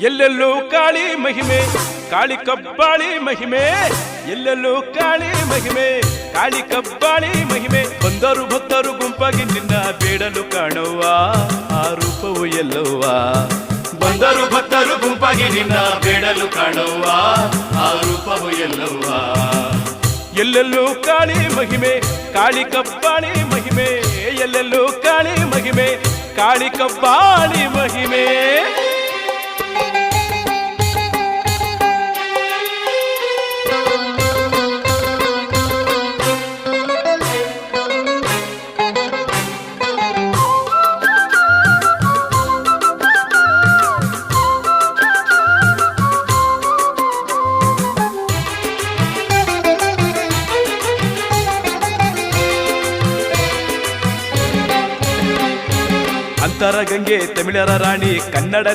ಎಲ್ಲೆಲ್ಲೂ ಕಾಳಿ ಮಹಿಮೆ, ಕಾಳಿ ಕಬ್ಬಾಳಿ ಮಹಿಮೆ, ಎಲ್ಲೆಲ್ಲೂ ಕಾಳಿ ಮಹಿಮೆ, ಕಾಳಿ ಕಬ್ಬಾಳಿ ಮಹಿಮೆ. ಬಂದರು ಭಕ್ತರು ಗುಂಪಾಗಿ ನಿನ್ನ ಬೇಡಲು ಕಾಣುವ ಆ ರೂಪವು ಎಲ್ಲವ್ವ. ಬಂದರು ಭಕ್ತರು ಗುಂಪಾಗಿ ನಿನ್ನ ಬೇಡಲು ಕಾಣುವ ಆ ರೂಪವು ಎಲ್ಲವ್ವ. ಎಲ್ಲೆಲ್ಲೂ ಕಾಳಿ ಮಹಿಮೆ, ಕಾಳಿ ಕಬ್ಬಾಳಿ ಮಹಿಮೆ, ಎಲ್ಲೆಲ್ಲೂ ಕಾಳಿ ಮಹಿಮೆ, ಕಾಳಿ ಕಬ್ಬಾಳಿ ಮಹಿಮೆ. ಅಂತರಗಂಗೆ ತಮಿಳರ ರಾಣಿ ಕನ್ನಡ